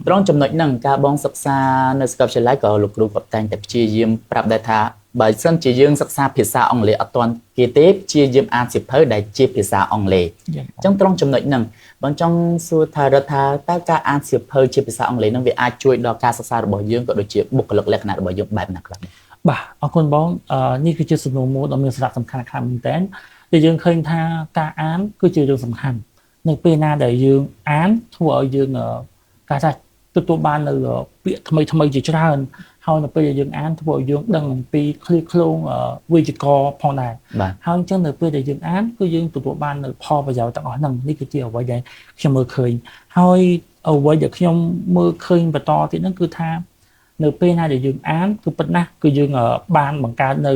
ត្រង់ចំណុចហ្នឹងការបងសិក្សានៅសាកលវិទ្យាល័យក៏លោកគ្រូគាត់តែងតែព្យាយាមប្រាប់ដែរថាបើសិនជាយើងសិក្សាភាសាអង់គ្លេសអត់ទាន់គេទេព្យាយាមអានសៀវភៅដែលជាភាសាអង់គ្លេសអញ្ចឹងត្រង់ចំណុចហ្នឹងបងចង់សួរថារដ្ឋាតើការអានសៀវភៅជាភាសាអង់គ្លេសហ្នឹងវាអាចជួយដល់ការសិក្សារបស់យើងក៏ដូចជាបុគ្គលិកលក្ខណៈរបស់យើងបែបណាខ្លះបាទអរគុណបងនេះគឺជាសំណួរមួយដ៏មានសារៈសំខាន់ខ្លាំងមែនទែន ដែលយើងឃើញថាការអានគឺជារឿងសំខាន់នៅពេលណាដែលយើងអានធ្វើឲ្យយើងការថាទទួលបាននៅពាក្យថ្មីថ្មីជាច្រើនហើយនៅពេលដែលយើងអានធ្វើឲ្យយើងដឹងអំពីឃ្លាឃ្លោងវិជ្ជាករផងដែរហើយអញ្ចឹងនៅពេលដែលយើងអានគឺយើងទទួលបាននៅផលប្រយោជន៍ទាំងអស់ហ្នឹងនេះគឺជាអ្វីដែលខ្ញុំមើលឃើញហើយអ្វីដែលខ្ញុំមើលឃើញបន្តទៀតហ្នឹងគឺថានៅពេលណាដែលយើងអានគឺពិតណាស់គឺយើងបានបង្កើតនៅ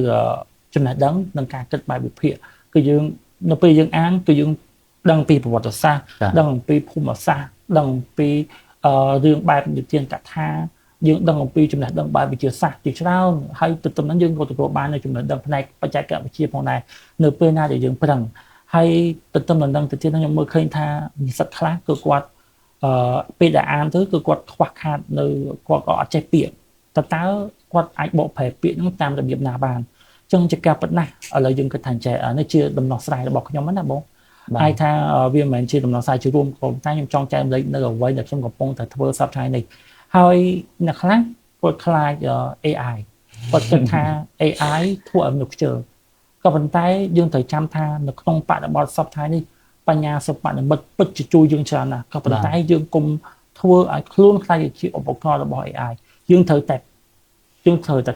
ចំណេះដឹងនិងការគិតបែបវិភាគគឺយើងនៅពេលយើងអានគឺយើងដឹងពីប្រវត្តិសាស្ត្រដឹងអំពីភូមិសាស្ត្រដឹងអំពីរឿងបែបនិទានកថាយើងដឹងអំពីចំណេះដឹងបែបវិទ្យាសាស្ត្រជាច្រើនហើយទន្ទឹមនឹងយើងក៏ទទួលបាននៅចំណេះដឹងផ្នែកបច្ចេកវិទ្យាផងដែរនៅពេលណាដែលយើងប្រឹងហើយទន្ទឹមនឹងទៅទៀតខ្ញុំមើលឃើញថានិស្សិតខ្លះគឺគាត់ពេលដែលអានទៅគឺគាត់ខ្វះខាតនៅគាត់ក៏អត់ចេះពាក្យតើគាត់អាចបកប្រែពាក្យហ្នឹងតាមរបៀបណាបានអញ្ចឹងជាការពិតណាស់ឥឡូវយើងគិតថាចេះនេះជាដំណោះស្រាយរបស់ខ្ញុំណាបងហើយថាវាមិនមែនជាដំណោះស្រាយជារួមក៏តែខ្ញុំចង់ចែករំលែកនៅអ្វីដែលខ្ញុំកំពុងតែធ្វើសប្តាហ៍នេះហើយអ្នកខ្លះគាត់ខ្លាច AI គាត់គិតថា AI ធ្វើឲ្យមនុស្សខ្ជិលក៏ប៉ុន្តែយើងត្រូវចាំថានៅក្នុងបរិបទសប្តាហ៍នេះបញ្ញាសិប្បនិម្មិតពិតជាជួយយើងច្រើនណាស់ក៏ប៉ុន្តែយើងគុំធ្វើឲ្យខ្លួនខ្លាចជាឧបករណ៍របស់ AI យើងត្រូវតែ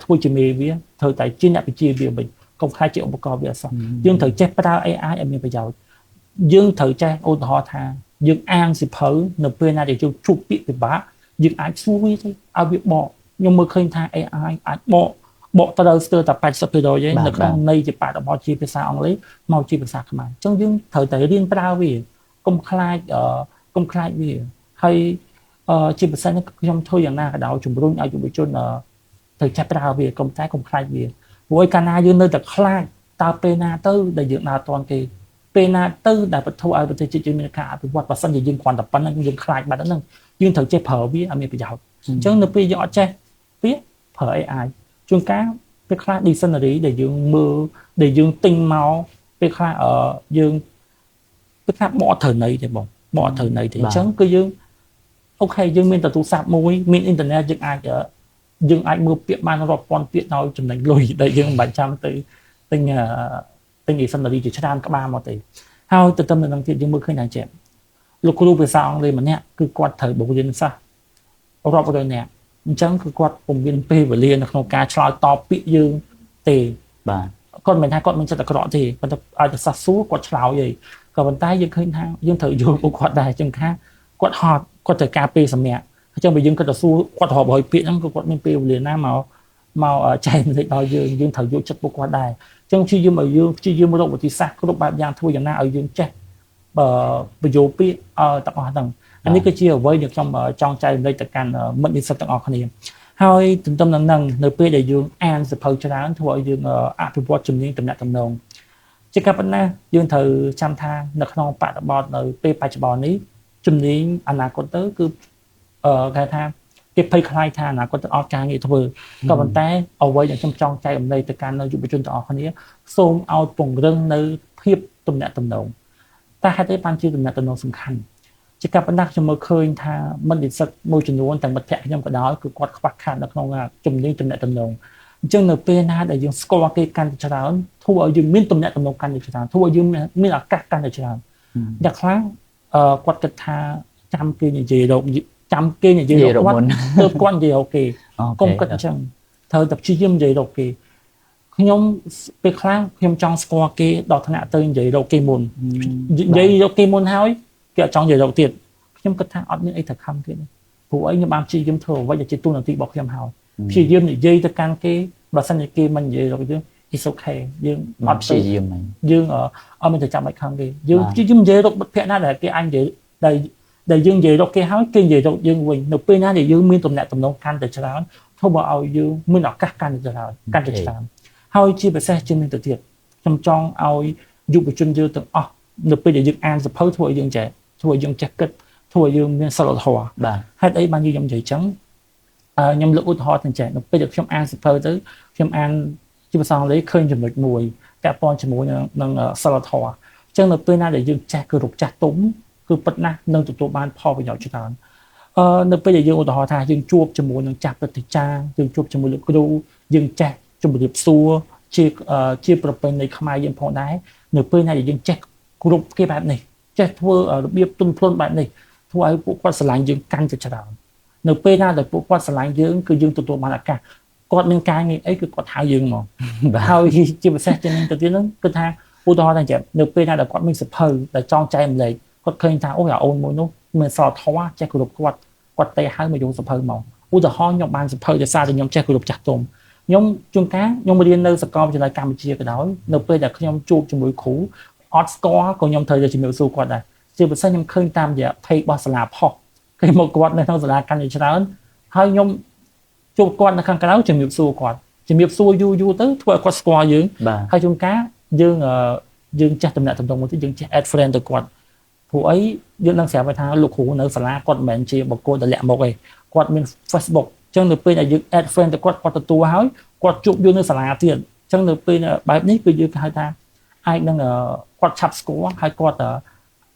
ធ្វើជាមេវាត្រូវតែជាអ្នកវិជ្ជាវាវិញកុំខ្លាចជាឧបករណ៍វាអសោះយើងត្រូវចេះប្រើ AI ឲ្យមានប្រយោជន៍យើងត្រូវចេះឧទាហរណ៍ថាយើងអានសៀវភៅនៅពេលណាដែលយើងជួបពាក្យពិបាកយើងអាចសួរវាទៅឲ្យវាបកខ្ញុំមើលឃើញថា AI អាចបកត្រូវស្ទើរតែ 80% ឯងនៅក្នុងន័យជាបរិបទជាភាសាអង់គ្លេសមកជាភាសាខ្មែរអញ្ចឹងយើងត្រូវតែរៀនប្រើវាកុំខ្លាចវាហើយជាភាសានេះខ្ញុំធ្វើយ៉ាងណាក៏ដោយជំរុញឲ្យយុវជនត្រូវចេះប្រើវាកុំខ្លាចវាព្រោះកាលណាយើងនៅតែខ្លាចតើពេលណាទៅដែលយើងដើរទាន់គេពេលណាទៅដែលប្រធ្វើឲ្យប្រទេសជាតិយើងមានការអភិវឌ្ឍបើសិនជាយើងគ្រាន់តែប៉ុណ្្នឹងយើងខ្លាចបាត់ហ្នឹងយើងត្រូវចេះប្រើវាឲ្យមានប្រយោជន៍អញ្ចឹងនៅពេលយើងអត់ចេះវាប្រើ AI ជួនកាលពេលខ្លះ dictionary ដែលយើងមើលដែលយើងទិញមកពេលខ្លះយើងពេលខ្លះបកត្រូវន័យទេបងបកត្រូវន័យទេអញ្ចឹងគឺយើងអូខេយើងមានទូរស័ព្ទមួយមានអ៊ីនធឺណិតយើងអាចមើលពាក្យបានរាប់ពាន់ពាក្យដោយចំណេញលុយដែលយើងមិនបាច់ចាំទៅទិញ dictionary ជាច្រើនក្បាលមកទេហើយទន្ទឹមនឹងទៀតយើងមើលឃើញថាចេះលោកគ្រូភាសាអង់គ្លេសម្នាក់គឺគាត់ត្រូវបង្រៀនសិស្សរាប់រយនាក់អញ្ចឹងគឺគាត់ពុំមានពេលវេលានៅក្នុងការឆ្លើយតបពាក្យយើងទេបាទគាត់មិនថាគាត់មានចិត្តអាក្រក់ទេប៉ុន្តែឲ្យតែសិស្សសួរគាត់ឆ្លើយឯងក៏ប៉ុន្តែយើងឃើញថាយើងត្រូវយល់ពួកគាត់ដែរចឹងថាគាត់ហត់គាត់ត្រូវការពេលសម្រាប់អញ្ចឹងបើយើងគិតទៅសួរគាត់រាប់រយពាក្យហ្នឹងគឺគាត់មានពេលវេលាណាមកចែកម្លេចដល់យើងត្រូវយកចិត្តពួកគាត់ដែរអញ្ចឹងព្យាយាមឲ្យយើងព្យាយាមរកវិធីសាស្ត្រគ្រប់បែបយ៉ាងធ្វើយ៉ាងណាឲ្យយើងចេះបញ្យោពាក្យទាំងអស់ហ្នឹងអានេះគឺជាអ្វីដែលខ្ញុំចង់ចែករំលែកទៅកាន់មិត្តនិស្សិតទាំងអស់គ្នាហើយទន្ទឹមនឹងនៅពេលដែលយើងអានសៀវភៅច្រើនធ្វើឲ្យយើងអភិវឌ្ឍជំនាញទំនាក់ទំនងជាការប៉ុណ្ណាយើងត្រូវចាំថានៅក្នុងបរិបទនៅពេលបច្ចុប្បន្ននេះជំនាញអនាគតទៅគឺគេថាគេភ័យខ្លាចថាអនាគតទៅអត់ការងារធ្វើក៏ប៉ុន្តែអ្វីដែលខ្ញុំចង់ចែករំលែកទៅកាន់យុវជនទាំងអស់គ្នាសូមឲ្យពង្រឹងនៅភាពទំនាក់ទំនងតែហេតុអីបានជាទំនាក់ទំនងសំខាន់ជាការបណ្ដាខ្ញុំមើលឃើញថាមិត្តនិស្សិតមួយចំនួនទាំងមិត្តភ័ក្តិខ្ញុំក៏ដោយគឺគាត់ខ្វះខាតនៅក្នុងជំនាញទំនាក់ទំនងអញ្ចឹងនៅពេលណាដែលយើងស្គាល់គេកាន់តែច្រើនធ្វើឲ្យយើងមានទំនាក់ទំនងកាន់តែច្រើនធ្វើឲ្យយើងមានឱកាសកាន់តែច្រើនអ្នកខ្លះគាត់គិតថាចាំគេនិយាយរកចាំគេនិយាយរកគាត់ទៅគាត់និយាយរកគេកុំគិតអញ្ចឹងត្រូវតែព្យាយាមនិយាយរកគេខ្ញុំពេលខ្លះខ្ញុំចង់ស្គាល់គេដល់ថ្នាក់ទៅនិយាយរកគេមុននិយាយរកគេមុនហើយគេអត់ចង់និយាយរកទៀតខ្ញុំគិតថាអត់មានអីទៅខំទៀតព្រោះអីខ្ញុំបានព្យាយាមធ្វើអ្វីដែលជាទូនាទីរបស់ខ្ញុំហើយព្យាយាមនិយាយទៅកាន់គេបើសិនជាគេមិននិយាយរកយើង it's okay យើងអត់ព្យាយាមយើងអត់មានទៅចាំបាច់ខំគេយើងព្យាយាមនិយាយរកមិត្តភក្តិណាដែលគេអាចនិយាយដែលយើងនិយាយរកគេហើយគេនិយាយរកយើងវិញនៅពេលណាដែលយើងមានទំនាក់ទំនងកាន់តែច្រើនធ្វើឲ្យយើងមានឱកាសកាន់តែច្រើនហើយជាពិសេសជាងនេះទៅទៀតខ្ញុំចង់ឲ្យយុវជនយើងទាំងអស់នៅពេលដែលយើងអានសៀវភៅធ្វើឲ្យយើងចេះគិតធ្វើឲ្យយើងមានសិលធម៌បាទហេតុអីបានយើងនិយាយចឹងខ្ញុំលើកឧទាហរណ៍ទៅចេះនៅពេលដែលខ្ញុំអានសៀវភៅទៅខ្ញុំអានជាភាសាអង់គ្លេសឃើញចំណុចមួយពាក់ព័ន្ធជាមួយនឹងសិលធម៌អញ្ចឹងនៅពេលណាដែលយើងចេះគឺរកចាស់ទុំគឺពិតណាស់នឹងទទួលបានផលប្រយោជន៍ច្រើននៅពេលដែលយើងឧទាហរណ៍ថាយើងជួបជាមួយនឹងចាស់ព្រឹទ្ធាចារ្យយើងជួបជាមួយលោកគ្រូយើងចេះជំរាបសួរ ជាប្រពៃណីខ្មែរយើងផងដែរនៅពេលណាដែលយើងចេះគ្រប់គេបែបនេះចេះធ្វើរបៀបទុនភ្លន់បែបនេះធ្វើឲ្យពួកគាត់ស្រឡាញ់យើងកាន់តែច្រើននៅពេលណាដែលពួកគាត់ស្រឡាញ់យើងគឺយើងទទួលបានឱកាសគាត់មានការងារអីគឺគាត់ហៅយើងមកហើយជាពិសេសជាងទៅទៀតហ្នឹងគឺថាឧទាហរណ៍ថានៅពេលណាដែលគាត់មានសភៅដែលចង់ចែកម្លែកគាត់ឃើញថាអូអូនមួយនោះមានសល់ធម៌ចេះគោរពគាត់ទៅហៅមកយកសភៅមកឧទាហរណ៍ខ្ញុំបានសភៅដោយសារតែខ្ញុំចេះគោរពចាស់ទុំខ្ញុំជួនកាលខ្ញុំរៀននៅសាកលវិទ្យាល័យកម្ពុជាក៏ដោយនៅពេលដែលខ្ញុំជួបជាមួយគ្រូអត់ស្គាល់ក៏ខ្ញុំត្រូវទៅជំរាបសួរគាត់ដែរជាពិសេសខ្ញុំឃើញតាមរយៈ page របស់សាលាផុសគេមកគាត់នៅក្នុងសាលាកាន់តែច្រើនហើយខ្ញុំជួបគាត់នៅខាងក្រៅជំរាបសួរគាត់ជំរាបសួរយូរទៅធ្វើឲ្យគាត់ស្គាល់យើងហើយជួនកាលយើងចេះតំណាក់តំណងមួយទៀតយើងចេះ add friend ទៅគាត់ព្រោះអីយើងនឹងស្រាប់ថាលោកគ្រូនៅសាលាគាត់មិនមែនជាបុគ្គលដែលលាក់មុខទេគាត់មាន Facebook អញ្ចឹងនៅពេលដែលយើង add friend ទៅគាត់ទទួលហើយគាត់ជួបយើងនៅសាលាទៀតអញ្ចឹងនៅពេលបែបនេះគឺយើងហៅថាអាចនឹងគាត់ឆាប់ស្គាល់ហើយគាត់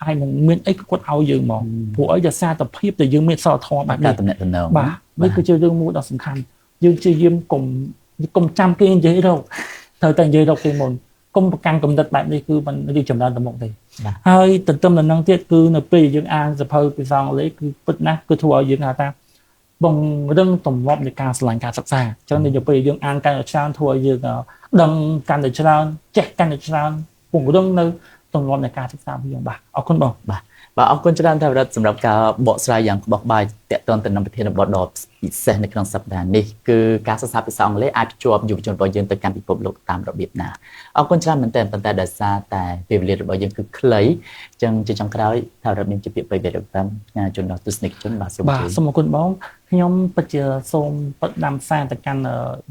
អាចនឹងមានអីគាត់ឲ្យយើងមកព្រោះអីដោយសារតែភាពដែលយើងមានសីលធម៌បែបនេះតំណាក់តំណងបាទនេះគឺជារឿងមួយដ៏សំខាន់យើងជាយាមកុំចាំគេនិយាយរកត្រូវតែនិយាយរកគេមុនកុំប្រកាន់កំណត់បែបនេះគឺมันរីកចម្រើនទៅមុខទេហើយទន្ទឹមនឹងនឹងទៀតគឺនៅពេលយើងអានសភៅភាសាអង់គ្លេសគឺពិតណាស់គឺធ្វើឲ្យយើងថាបង្រឹងទម្លាប់នៃការឆ្លងការសិក្សាអញ្ចឹងនៅពេលយើងអានកាន់តែច្រើនធ្វើឲ្យយើងដឹងកាន់តែច្រើនចេះកាន់តែច្រើនពង្រឹងនៅទម្លាប់នៃការសិក្សារបស់យើងបាទអរគុណបងបាទអរគុណច្រើនថារដ្ឋសម្រាប់ការបកស្រាយយ៉ាងក្បោះក្បាយតាក់ទងទៅនឹងប្រធានបទដ៏ពិសេសនៅក្នុងសប្តាហ៍នេះគឺការសិក្សាភាសាអង់គ្លេសអាចភ្ជាប់យុវជនរបស់យើងទៅកាន់ពិភពលោកតាមរបៀបណាអរគុណច្រើនមែនទែនប៉ុន្តែដោយសារតែពេលវេលារបស់យើងគឺខ្លីអញ្ចឹងជាចុងក្រោយថារដ្ឋមានជាពាក្យពេចន៍របស់ជនដល់ទស្សនិកជនបាទសូមអរគុណបងខ្ញុំពិតជាសូមបដិសម្សារទៅកាន់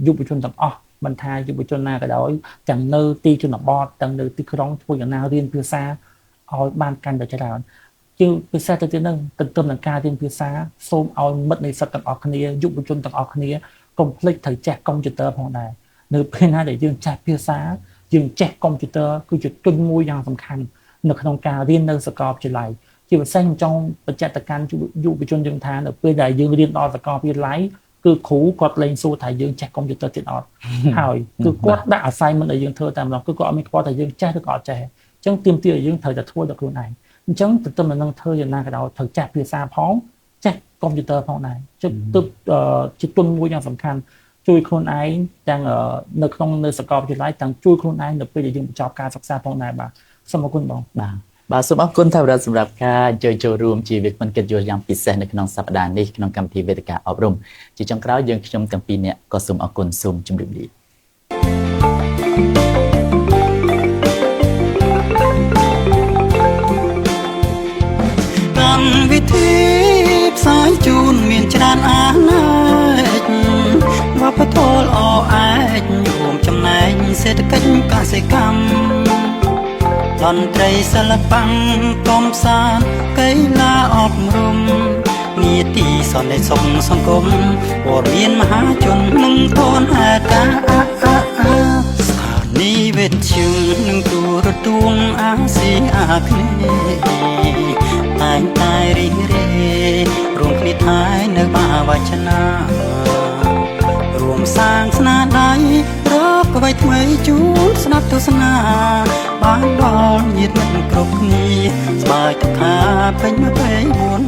យុវជនទាំងអស់មិនថាយុវជនណាក៏ដោយទាំងនៅទីជនបទទាំងនៅទីក្រុងធ្វើយ៉ាងណារៀនភាសាឲ្យបានកាន់តែច្រើនជាពិសេសទៅទៀតនឹងទន្ទឹមនឹងការរៀនភាសាសូមឲ្យមិត្តនិស្សិតទាំងអស់គ្នាយុវជនទាំងអស់គ្នាកុំភ្លេចត្រូវចេះកុំព្យូទ័រផងដែរនៅពេលណាដែលយើងចេះភាសាយើងចេះកុំព្យូទ័រគឺជាទុនមួយយ៉ាងសំខាន់នៅក្នុងការរៀននៅសាកលវិទ្យាល័យជាពិសេសខ្ញុំចង់បញ្ជាក់ទៅកាន់យុវជនយើងថានៅពេលដែលយើងរៀនដល់សាកលវិទ្យាល័យគឺគ្រូគាត់លែងសួរថាយើងចេះកុំព្យូទ័រទៀតអត់ហើយគឺគាត់ដាក់ assignment ឲ្យយើងធ្វើតែម្ដងគឺគាត់អត់មានខ្វល់ថាយើងចេះឬក៏អត់ចេះអញ្ចឹងទាមទារឲ្យយើងត្រូវតែធ្វើដល់ខ្លួនឯងអញ្ចឹងទន្ទឹមនឹងធ្វើយ៉ាងណាក៏ដោយត្រូវចេះភាសាផងចេះកុំព្យូទ័រផងដែរជិតជាទុនមួយយ៉ាងសំខាន់ជួយខ្លួនឯងទាំងនៅក្នុងនៅសាកលវិទ្យាល័យទាំងជួយខ្លួនឯងនៅពេលដែលយើងបញ្ចប់ការសិក្សាផងដែរបាទសូមអរគុណបងបាទសូមអរគុណថារដ្ឋសម្រាប់ការចូលរួមជាវិក្កាមកិច្ចយល់យ៉ាងពិសេសនៅក្នុងសប្តាហ៍នេះក្នុងកម្មវិធីវេទិកាអប់រំជាចុងក្រោយយើងខ្ញុំទាំងពីរនាក់ក៏សូមអរគុណសូមជម្រាបលាវិធីផ្សាយជូនមានច្រើនអាណត្តិវប្បធម៌ល្អអាចរួមចំណែកសេដ្ឋកិច្ចកសិកម្មតន្ត្រីសិល្បៈកំសាន្តកីឡាអប់រំនីតិសន្តិសុខសង្គមព័ត៌មានមហាជននិងធនហេតុការស្ថានីយ៍វិទ្យុនិងទូរទស្សន៍អាស៊ីអាគ្នេយ៍តែងតែរីករាយរួមគ្នាថែនៅបាវចនារួមសាងស្នាដៃរកអ្វីថ្មីជូនស្ដាប់ទស្សនាបានដល់ញាតិមិត្តគ្រប់គ្នាស្បាយទុកថាពេញ24ម៉ោង